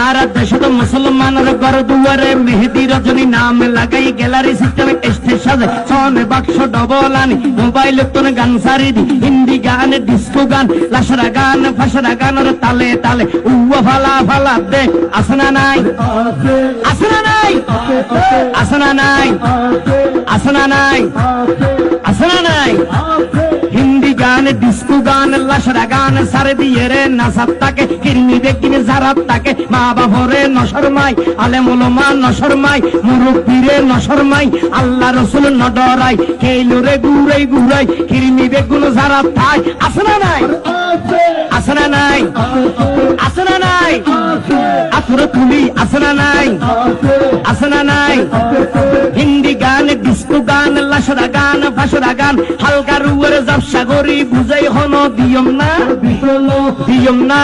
সারা দেশে তো মুসলমানের ঘর দুয়ারে মেহেদি রজনী নাম লাগাই গ্যালারি সিস্টেমে স্টেজ সাজে সনে বাক্স ডবল আনি মোবাইল তোর গান সারি দি হিন্দি গান ডিস্কো গান লাশরা গান ফাশরা গানের তালে তালে উয়া ফালা ফালা দে আসনা নাই আসনা নাই আসনা নাই আসনা নাই আসনা নাই হিন্দি গান ডিস্কো গান লাশরা গান সারে দিয়ে রে নাসাত্তাকে কিরমি দেখিনে জারাত্তাকে মা বাবরে নশরমাই আলেম ওলামা নশরমাই মুরব্বিরে নশরমাই আল্লাহ রাসূল নডরাই কেইলরে গুরাই গুরাই কিরমি বেগুন জারাত্তাই আসনা নাই আসনা নাই আসনা নাই আতরে তুলি আসনা নাই আসনা নাই হিন্দি গান ডিস্কো গান লাশরা গান ফাশরা গান হালকা রুয়ের জাবসাগরি বুঝাই হন দিয়ম না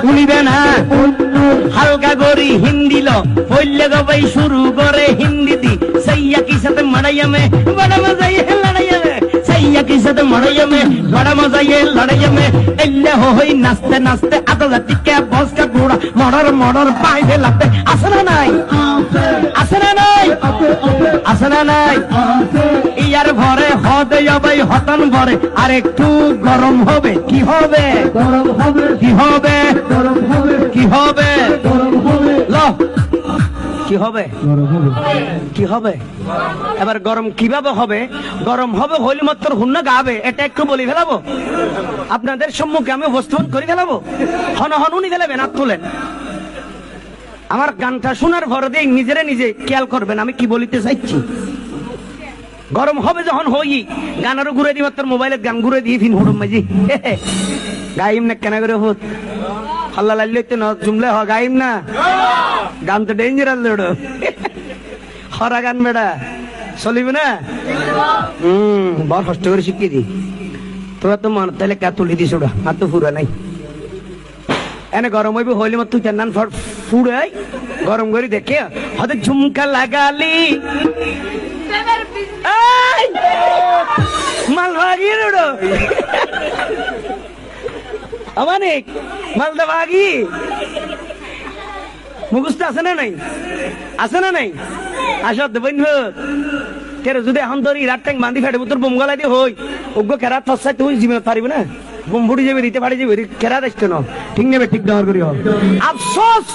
উনিবে না হালকা গরি হিন্দি লো হইলে গবাই শুরু করে হিন্দি দি সাইয়া কি সাথে মারাইয়া মে বড় মজা ये लड़ाइया में सैया की साथ मड़ाइया में बड़ा मजा ये लड़ाइया में एल्ले होई नाचते नाचते आधा टिके बस का घोड़ा मर्डर मर्डर पाई दे लगते আসনা নাই আসনা নাই আসনা নাই ইয়ার ভরে হদে যাবে হতন ভরে আর একটু গরম হবে কি হবে গরম হবে কি হবে গরম হবে কি হবে গরম হবে ল কি হবে গরম হবে কি হবে এবার গরম কিভাবে হবে গরম হবে হইলে মাত্র হুন্না গাবে এটা একটু বলি ফেলাবো আপনাদের সম্মুখে আমি উপস্থাপন করে ফেলাবো হন হন উনি ফেলাবেন হাত তুলেন আমার গানটা শোনার ভরে দিয়ে নিজেরে নিজে খেয়াল করবেন আমি কি বলিতে চাইছি গরম হবে যখন হই গানারও ঘুরে দিই মাত্র মোবাইলের গান ঘুরে দিয়ে ফিন হুড়ুম মাঝি গাইম না কেন করে হুত আল্লাহ লাইতে না জুমলে হ গাইম না গান তো ডেঞ্জারাস লড়ো হরা গান বেড়া চলিবে না বড় কষ্ট করে শিখিয়ে দি তোরা তো মন তাহলে কা তুলি দিস ওটা আর তো ফুরা নাই এনে গরম হইবে হইলে মত তুই নান ফুড়াই গরম করে দেখে হতে ঝুমকা লাগালি মাল ভাগি রেডো আমানিক মালদা ভাগি মুখস্থ আছে না নাই আছে না নাই আসত বন্ধু তেরে যদি এখন ধরি রাত ট্যাঙ্ক বান্ধি ফেটে তোর বোম গলা দিয়ে হই ওগ্য কেরাত ফসাই তুই জীবনে পারিবে না বোম ফুটি যাবে দিতে পারি যাবে কেরাত আসতে না ঠিক নেবে ঠিক দেওয়ার করি আফসোস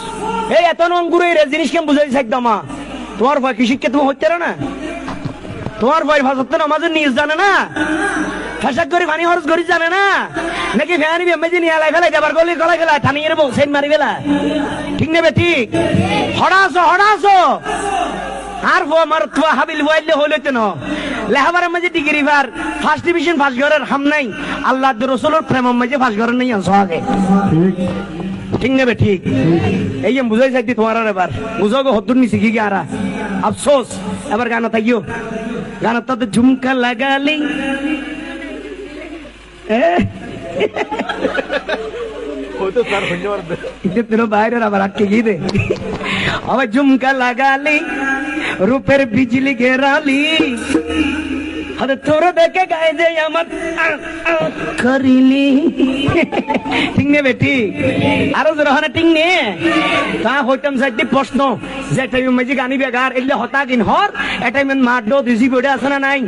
এই এত অঙ্গুর এই জিনিস কেমন বুঝাইছে একদম তোমার ভয় কি শিক্ষা তুমি হইতে না তোমার ভয় ভাষা নামাজের নিজ জানে না ফেসাক করে পানি খরচ করি জানে না নাকি ফ্যানি বেমেজি নিয়ে আলাই ফেলাই দেবার গলি গলায় গেলা টানিয়ে বউ সেন মারি ফেলা ঠিক নেবে ঠিক হড়াছো আর ভো আমার তো হাবিল বইলে হইলতে না লেহাবার মাঝে ডিগ্রি ভার ফার্স্ট ডিভিশন ফার্স্ট ঘরের হাম নাই আল্লাহ রাসূলের প্রেম মাঝে ফার্স্ট ঘরের নাই আনছো আগে ঠিক নেবে ঠিক এই যে বুঝাই যাইতি তোমার আর এবার বুঝাও গো হদ্দুর নিছি কি আরা আফসোস এবার গানা থাকিও গানা তো ঝুমকা লাগালি বাইরের আবার আটকে গিয়ে দে আবার ঝুমকা লাগালি রূপের বিজলি ঘেরালি আরে তোর দেখে গায়ে যে আমার করিলি ঠিক নে বেটি আরো জোরে ঠিক নে তা হইতাম সাইডে প্রশ্ন যে টাইম মাঝে গানি বেগার এলে হতা কিন হর এটা মেন মাড্ডো দিছি বড়ে আছে না নাই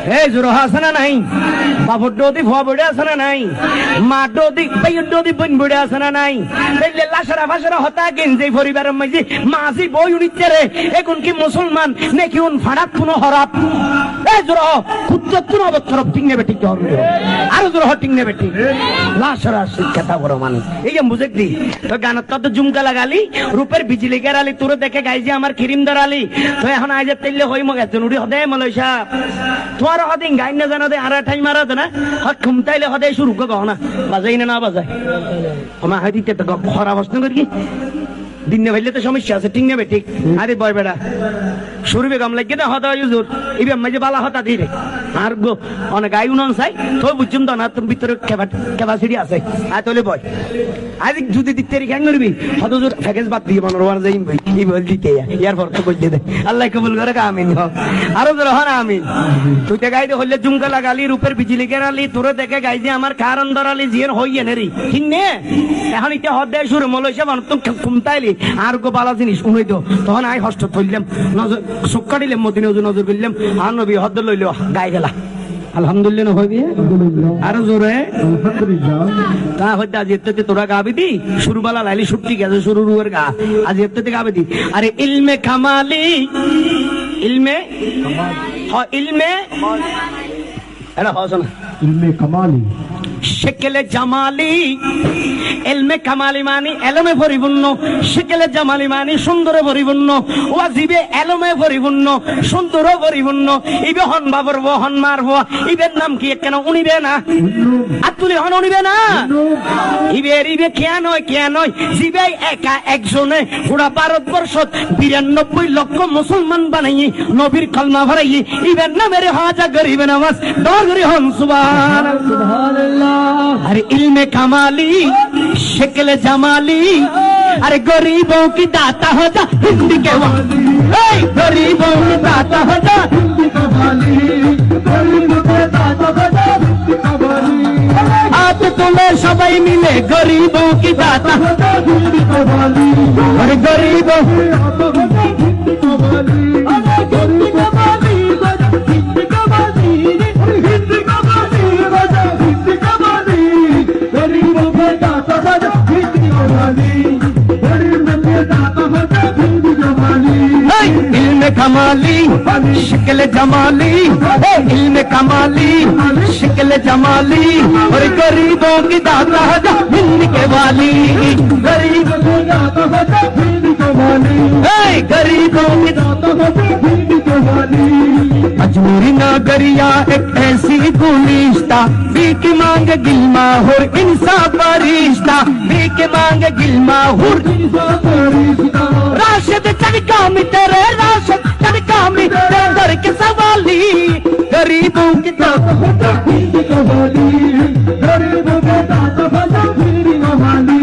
হে জোরে আছে না নাই বাবুড্ডো দি ভুয়া বড়ে আছে না নাই মাড্ডো দি বাইড্ডো দি বন বড়ে আছে না নাই এলে লাশরা ফাশরা হতা কিন যে পরিবারের মাঝে মাঝি বই উনিতে রে এখন কি মুসলমান নাকি উন ফাড়াত কোন হরাত এ জোরে কুত্তর অবতর ঠিক নেবে ঠিক আরো জোর ঠিক নেবে ঠিক লাশরা শিক্ষা বড় মানুষ এই যে বুঝে দি তো গান তো ঝুমকা লাগালি রূপের বিজলি গেরালি তোর দেখে গাইছে আমার খিরিম দাঁড়ালি তো এখন আজ তেলে হই মগ একজন উড়ি হদে মলয়সা তোমার হদিন গাই না জানা দে আর ঠাই মারা দে না হক খুমতাইলে হদে শুরু গো না বাজাই না বাজাই আমার হাইতে তো খরা বসন করি দিনে ভাইলে তো সমস্যা আছে ঠিক নেবে ঠিক আরে বয় বেড়া শুরু বেগম লাগে না হতা ইউজুর ইবে মাঝে বালা হতা দিরে আর গো অনেক আয়ু নন চাই তো বুঝুম তো না তুমি ভিতরে ক্যাপাসিটি আছে আর তোলে বয় আজ যদি দিতে রিখান করবি হত জোর প্যাকেজ বাদ দিয়ে মনোরমান যাই এই বল দিতে ইয়ার পর তো বলতে দে আল্লাহ কবুল করে আমিন আরো জোর হন আমিন তুই তে গাইতে হইলে জুমকা লাগালি রূপের বিজলি কেরালি তোরে দেখে গাই যে আমার কারণ ধরালি জিয়ার হইয়ে নেরি ঠিক নে এখন ইতে হদ দেয় শুরু মলইছে মানুষ তো কুমতাইলি আর গো বালা জিনিস শুনই তো তখন আই হস্ত থইলাম নজর চোখ কাটিলাম মদিনে নজর করলাম আর নবী হদ লইল গাই গেলা আলহামদুলিল্লাহ হইবি আরো জোরে তা হইতে আজ এতে তোরা গাবি দি শুরুবালা লাইলি ছুটি গেছে শুরু রুয়ের গা আজ এতে গাবি দি আরে ইলমে কামালি ইলমে ইলমে এটা হস না ইলমে কামালি শেকেলে জামালি এলমে কামালি মানি এলমে পরিপূর্ণ শেকেলে জামালি মানি সুন্দরে পরিপূর্ণ ওয়াজিবে এলমে পরিপূর্ণ সুন্দরে পরিপূর্ণ ইবে হন বাবর হন মারব ইবের নাম কি কেন উনিবে না আতুলি হন উনিবে না ইবে কেন জিবে একা একজনে পুরা ভারতবর্ষ 92 লক্ষ মুসলমান বানাই নবীর কলমা ভরাই ইবের নামের হাজা গরিব নামাজ ডগরি হন সুবহানাল্লাহ अरे इल्मे कमाली शक्ल जमाली अरे गरीबों की दाता हो जा हिंदी के वाली गरीबों की दाता हो जा हिंदी के वाली गरीबों की दाता हो जा हिंदी के वाली आप तुम्हें सबाई मिले गरीबों की दाता हो जा हिंदी के वाली अरे गरीबों की दाता हो जा हिंदी के वाली अरे गरीबों की वाली हिंदी के वाली हिंदी के वाली गरीबों के दाता हो जा हिंदी के वाली गरीबों के दाता हो जा हिंदी के वाली इल्मे कमाली शक्ल जमाली इल्मे कमाली शक्ल जमाली और गरीबों की दाता हो जा हिंदी के वाली गरीबों के दाता हो जा हिंदी के वाली गरीबों की दाता हो जा हिंदी के वाली अजमेरी नागरिया एक ऐसी गुलिस्ता भीख मांग गिलमा हुर इंसाफ रिश्ता भीख मांग गिलमा हुर राशिद चढ़का में तेरे राशिद चढ़का में तेरे दर के सवाली गरीबों की दाता हो जा हिंदी के वाली गरीबों के दाता हो जा हिंदी के वाली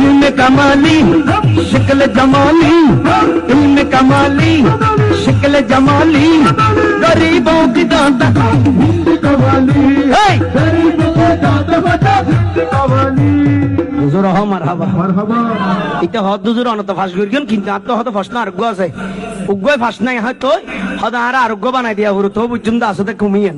इल्मे कमाली शक्ल जमाली इल्मे कमाली शक्ल जमाली गरीबों की दाता हिंदी के वाली गरीबों के दाता हो जा हिंदी के वाली হুজুর হ মারহাবা মারহাবা এটা হদ হুজুর অনত ফাঁস করিছেন কিন্তু আত্ম হদ ফাঁস না আরোগ্য আছে উগ্গয় ফাঁস নাই হয়তো হদ আর আরোগ্য বানাই দিয়া হুরু তো বুঝুন দা আসতে কমিয়েন